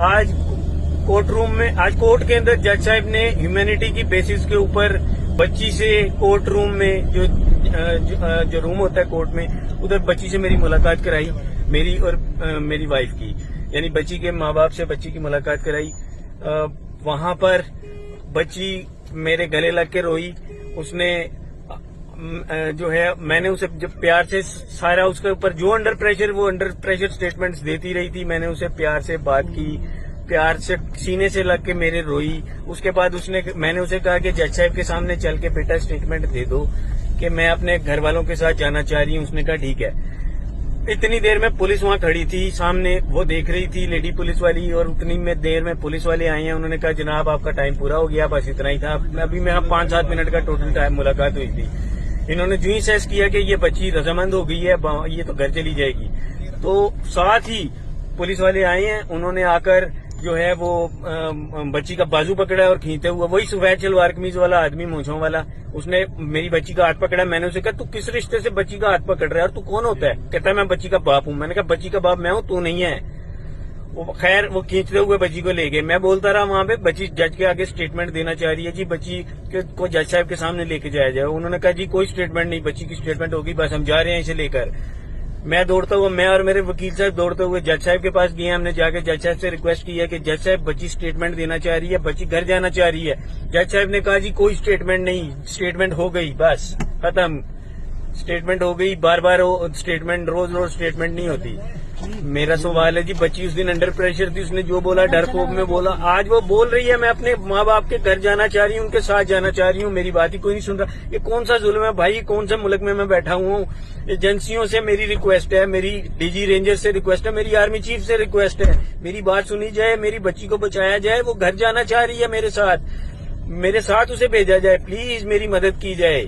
آج کورٹ روم میں کورٹ کے اندر جج صاحب نے ہیومینٹی کی بیسس کے اوپر بچی سے کورٹ روم میں جو روم ہوتا ہے کورٹ میں ادھر بچی سے میری ملاقات کرائی، میری اور میری وائف کی، یعنی بچی کے ماں باپ سے بچی کی ملاقات کرائی۔ وہاں پر بچی میرے گلے لگ کے روئی۔ اس نے جو ہے میں نے اسے جب پیار سے سارا اس کے اوپر جو انڈر پریشر سٹیٹمنٹس دیتی رہی تھی، میں نے اسے پیار سے بات کی، پیار سے سینے سے لگ کے میرے روئی۔ اس کے بعد میں نے اسے کہا کہ جج صاحب کے سامنے چل کے بیٹا اسٹیٹمنٹ دے دو کہ میں اپنے گھر والوں کے ساتھ جانا چاہ رہی ہوں۔ اس نے کہا ٹھیک ہے۔ اتنی دیر میں پولیس وہاں کھڑی تھی سامنے، وہ دیکھ رہی تھی لیڈی پولیس والی، اور اتنی میں دیر میں پولیس والے آئے ہیں۔ انہوں نے کہا جناب آپ کا ٹائم پورا ہو گیا، بس اتنا ہی تھا۔ ابھی میں 5-7 منٹ کا ٹوٹل ٹائم ملاقات ہوئی تھی۔ انہوں نے جو ہی سیس کیا کہ یہ بچی رضامند ہو گئی ہے، یہ تو گھر چلی جائے گی، تو ساتھ ہی پولیس والے آئے ہیں۔ انہوں نے آ کر جو ہے وہ بچی کا بازو پکڑا اور کھینچتے ہوا، وہی سفید شلوار قمیض والا آدمی مونچھوں والا، اس نے میری بچی کا ہاتھ پکڑا۔ میں نے اسے کہا تو کس رشتے سے بچی کا ہاتھ پکڑ رہا ہے اور تو کون ہوتا ہے؟ کہتا ہے میں بچی کا باپ ہوں۔ میں نے کہا بچی کا باپ میں ہوں، تو نہیں ہے۔ خیر وہ کھینچتے ہوئے بچی کو لے گئے۔ میں بولتا رہا وہاں پہ بچی جج کے آگے اسٹیٹمنٹ دینا چاہ رہی ہے، جی بچی کو جج صاحب کے سامنے لے کے جایا جائے۔ انہوں نے کہا جی کوئی اسٹیٹمنٹ نہیں، بچی کی اسٹیٹمنٹ ہوگی، بس ہم جا رہے ہیں اسے لے کر۔ میں دوڑتا ہوا، میں اور میرے وکیل صاحب دوڑتے ہوئے جج صاحب کے پاس گئے۔ ہم نے جا کے جج صاحب سے ریکویسٹ کی ہے کہ جج صاحب بچی اسٹیٹمنٹ دینا چاہ رہی ہے، بچی گھر جانا چاہ رہی ہے۔ جج صاحب نے کہا جی کوئی اسٹیٹمنٹ نہیں، اسٹیٹمنٹ ہو گئی، بس ختم، اسٹیٹمنٹ ہو گئی۔ بار بار اسٹیٹمنٹ روز اسٹیٹمنٹ نہیں ہوتی۔ میرا سوال ہے جی بچی اس دن انڈر پریشر تھی، اس نے جو بولا ڈر خوف میں بولا، آج وہ بول رہی ہے میں اپنے ماں باپ کے گھر جانا چاہ رہی ہوں، ان کے ساتھ جانا چاہ رہی ہوں، میری بات ہی کوئی نہیں سن رہا۔ یہ کون سا ظلم ہے بھائی؟ کون سے ملک میں بیٹھا ہوں؟ ایجنسیوں سے میری ریکویسٹ ہے، میری ڈی جی رینجر سے ریکویسٹ ہے، میری آرمی چیف سے ریکویسٹ ہے، میری بات سنی جائے، میری بچی کو بچایا جائے۔ وہ گھر جانا چاہ رہی ہے، میرے ساتھ اسے بھیجا جائے، پلیز میری مدد کی جائے۔